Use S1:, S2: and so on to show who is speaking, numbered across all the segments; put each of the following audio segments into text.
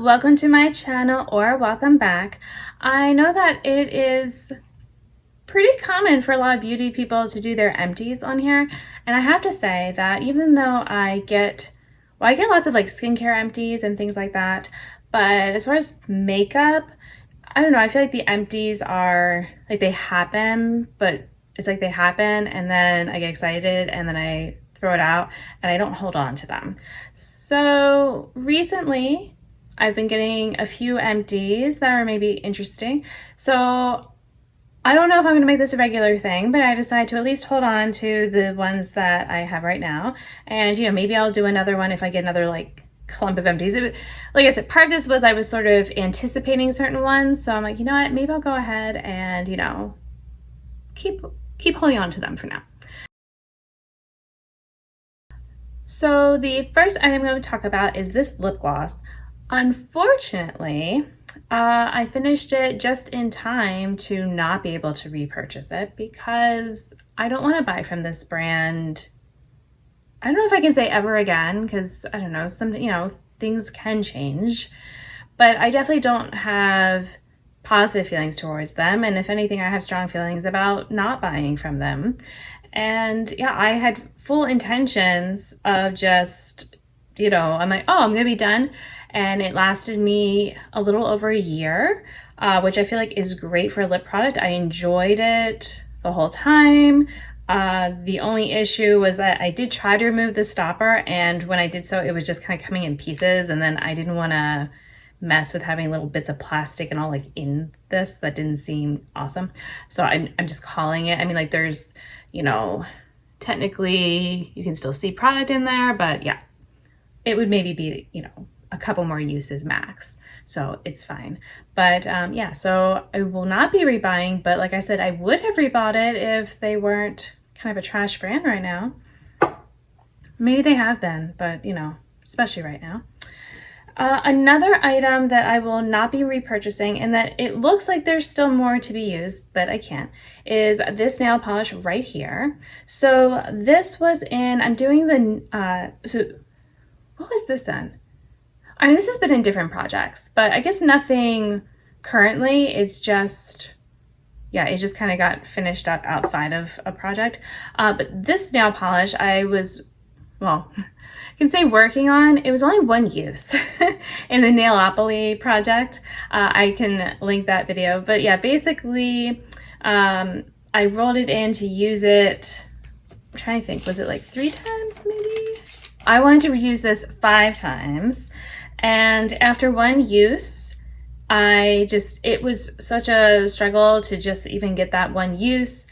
S1: welcome to my channel or welcome back. I know that it is pretty common for a lot of beauty people to do their empties on here, and I have to say that even though I get lots of like skincare empties and things like that, but as far as makeup, I don't know, I feel like the empties are like they happen, but it's like they happen and then I get excited and then I throw it out and I don't hold on to them. So recently I've been getting a few empties that are maybe interesting. So I don't know if I'm going to make this a regular thing, but I decided to at least hold on to the ones that I have right now. And, maybe I'll do another one if I get another like clump of empties. Like I said, part of this was I was sort of anticipating certain ones. So I'm like, you know what, maybe I'll go ahead and, keep holding on to them for now. So the first item I'm going to talk about is this lip gloss. Unfortunately, I finished it just in time to not be able to repurchase it because I don't want to buy from this brand. I don't know if I can say ever again because I don't know, things can change, but I definitely don't have positive feelings towards them. And if anything, I have strong feelings about not buying from them. And yeah, I had full intentions of just, I'm like, oh, I'm going to be done. And it lasted me a little over a year, which I feel like is great for a lip product. I enjoyed it the whole time. The only issue was that I did try to remove the stopper, and when I did so, it was just kind of coming in pieces, and then I didn't want to mess with having little bits of plastic and all like in this. That didn't seem awesome. So I'm just calling it. I mean, like there's, technically you can still see product in there, but yeah, it would maybe be, a couple more uses max. So it's fine. But yeah, so I will not be rebuying, but like I said, I would have rebought it if they weren't kind of a trash brand right now. Maybe they have been, but especially right now. Another item that I will not be repurchasing, and that it looks like there's still more to be used, but I can't, is this nail polish right here. So this was I'm doing the, what was this then? I mean, this has been in different projects, but I guess nothing currently. It's just, yeah, it just kind of got finished up outside of a project. But this nail polish I was, well, I can say working on, it was only one use in the Nailopoly project. I can link that video, but yeah, basically I rolled it in to use it, I'm trying to think, was it like 3 times maybe? I wanted to use this 5 times. And after one use, it was such a struggle to just even get that one use.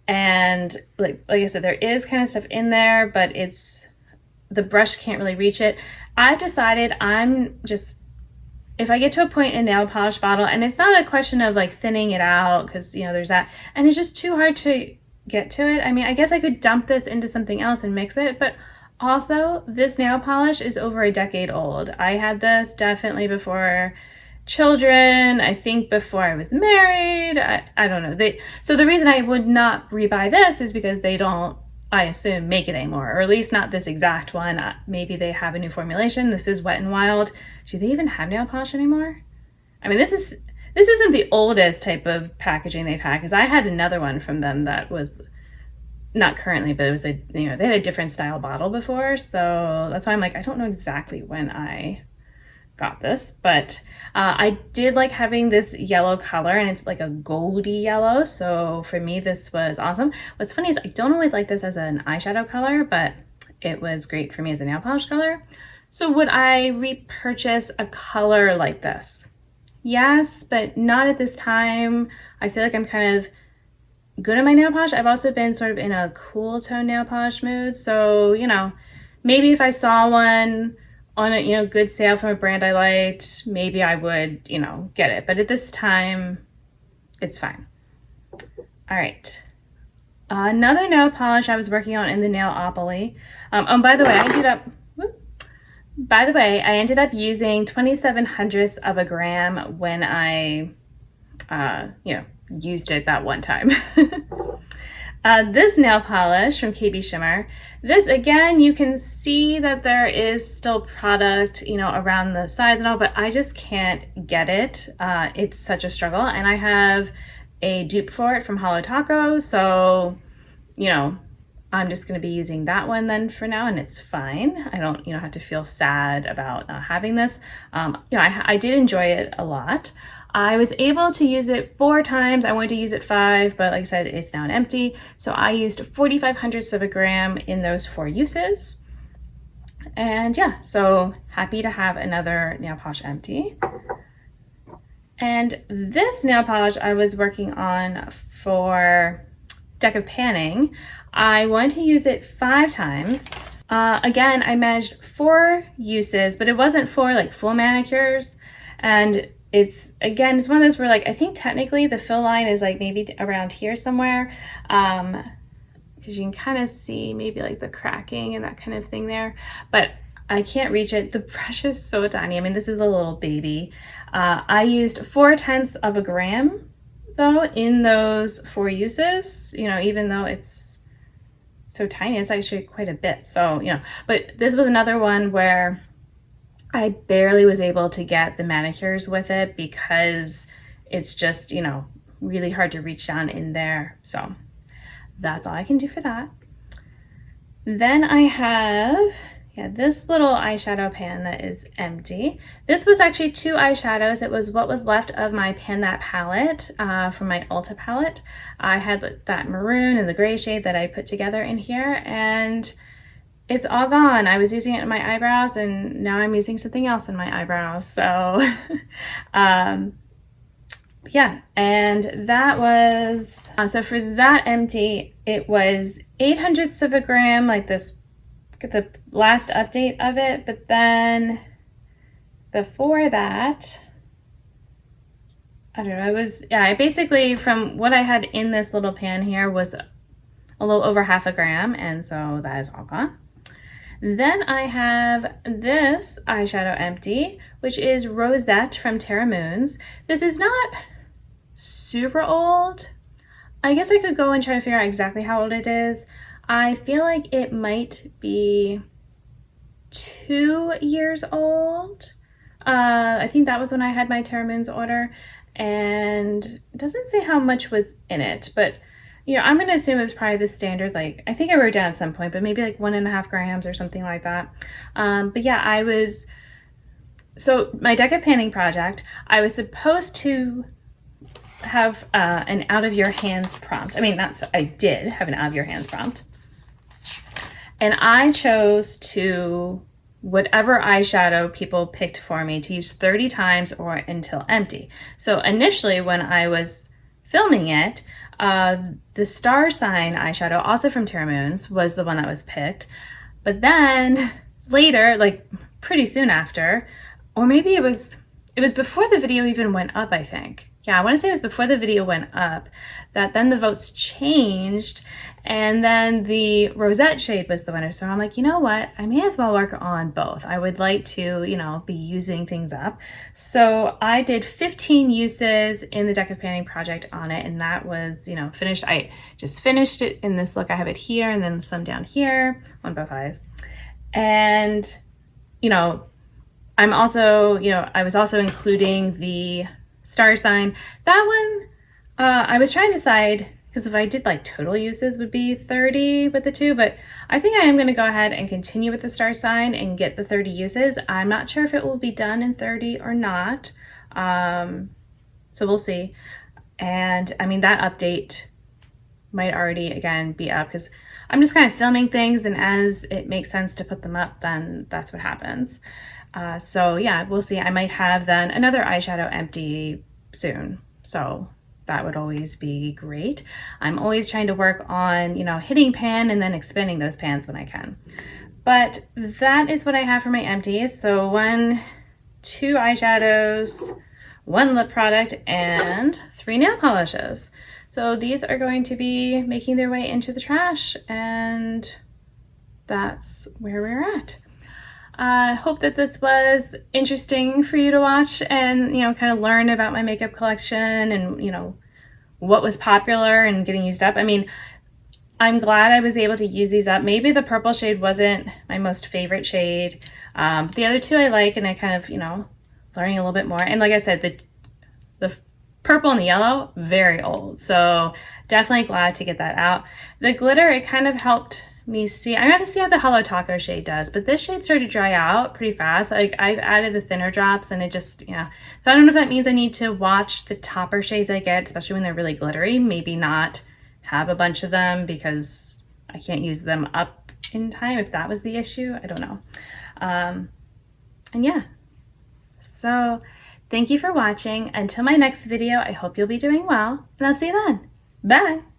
S1: And like I said, there is kind of stuff in there, but the brush can't really reach it. I've decided if I get to a point in a nail polish bottle, and it's not a question of like thinning it out, because there's that, and it's just too hard to get to it. I mean, I guess I could dump this into something else and mix it, but also this nail polish is over a decade old. I had this definitely before children, I think before I was married. I don't know. So the reason I would not rebuy this is because they don't, I assume, make it anymore, or at least not this exact one. Maybe they have a new formulation. This is Wet n Wild. Do they even have nail polish anymore? I mean, this isn't the oldest type of packaging they've had, because I had another one from them that was not currently, but it was they had a different style bottle before. So that's why I'm like, I don't know exactly when I got this, but I did like having this yellow color, and it's like a goldy yellow. So for me, this was awesome. What's funny is I don't always like this as an eyeshadow color, but it was great for me as a nail polish color. So would I repurchase a color like this? Yes, but not at this time. I feel like I'm kind of good at my nail polish. I've also been sort of in a cool tone nail polish mood. So, maybe if I saw one on a, good sale from a brand I liked, maybe I would, get it. But at this time, it's fine. All right. Another nail polish I was working on in the Nailopoly. By the way, I ended up using 27/100ths of a gram when I, used it that one time. This nail polish from KB Shimmer, this again, you can see that there is still product, you know, around the sides and all, but I just can't get it. It's such a struggle, and I have a dupe for it from Holo Taco, so, you know, I'm just going to be using that one then for now, and it's fine. I don't, you know, have to feel sad about not having this. You know, I did enjoy it a lot. I was able to use it 4 times. I wanted to use it 5, but like I said, it's now an empty. So I used 4/500ths of a gram in those 4 uses. And yeah, so happy to have another nail polish empty. And this nail polish I was working on for deck of panning. I wanted to use it 5 times. Again, I managed 4 uses, but it wasn't for like full manicures. And it's one of those where, like, I think technically the fill line is like maybe around here somewhere, because you can kind of see maybe like the cracking and that kind of thing there, but I can't reach it. The brush is so tiny. I mean, this is a little baby. I used 4/10 of a gram though in those 4 uses, you know, even though it's so tiny, it's actually quite a bit. So, you know, but this was another one where I barely was able to get the manicures with it because it's just, you know, really hard to reach down in there. So that's all I can do for that. Then I have, this little eyeshadow pan that is empty. This was actually 2 eyeshadows. It was what was left of my Pan That palette from my Ulta palette. I had that maroon and the gray shade that I put together in here, and it's all gone. I was using it in my eyebrows, and now I'm using something else in my eyebrows. So yeah, and that was, so for that empty, it was 8/100ths of a gram, like this, the last update of it. But then before that, I don't know, it was, I basically, from what I had in this little pan here, was a little over 1/2 gram, and so that is all gone. Then I have this eyeshadow empty, which is Rosette from Terra Moons. This is not super old. I guess I could go and try to figure out exactly how old it is. I feel like it might be 2 years old. I think that was when I had my Terra Moons order, and it doesn't say how much was in it, but you know, I'm going to assume it was probably the standard, like, I think I wrote down at some point, but maybe like 1.5 grams or something like that. But yeah, so my deck of panning project, I was supposed to have an out of your hands prompt. I mean, I did have an out of your hands prompt. And I chose to, whatever eyeshadow people picked for me, to use 30 times or until empty. So initially when I was filming it, the star sign eyeshadow, also from Terra Moons, was the one that was picked. But then later, like pretty soon after, or maybe it was before the video even went up, I think. Yeah, I want to say it was before the video went up, that then the votes changed, and then the Rosette shade was the winner. So I'm like, you know what? I may as well work on both. I would like to, you know, be using things up. So I did 15 uses in the deck of panning project on it, and that was, you know, finished. I just finished it in this look. I have it here and then some down here on both eyes. And, you know, I'm also, you know, I was also including the star sign. That one, I was trying to decide, because if I did like total uses would be 30 with the 2, but I think I am going to go ahead and continue with the star sign and get the 30 uses. I'm not sure if it will be done in 30 or not. So we'll see. And I mean, that update might already again be up, because I'm just kind of filming things, and as it makes sense to put them up, then that's what happens. So yeah, we'll see. I might have then another eyeshadow empty soon. So that would always be great. I'm always trying to work on, you know, hitting pan and then expanding those pans when I can. But that is what I have for my empties. So 2 eyeshadows, 1 lip product, and 3 nail polishes. So these are going to be making their way into the trash, and that's where we're at. I hope that this was interesting for you to watch and, you know, kind of learn about my makeup collection and, you know, what was popular and getting used up. I mean, I'm glad I was able to use these up. Maybe the purple shade wasn't my most favorite shade. But the other two I like, and I kind of, learning a little bit more. And like I said, the purple and the yellow, very old. So definitely glad to get that out. The glitter, it kind of helped me see. I got to see how the Hello Taco shade does, but this shade started to dry out pretty fast. Like I've added the thinner drops and it just, yeah. So I don't know if that means I need to watch the topper shades I get, especially when they're really glittery. Maybe not have a bunch of them because I can't use them up in time if that was the issue. I don't know. And yeah, so thank you for watching. Until my next video, I hope you'll be doing well, and I'll see you then. Bye.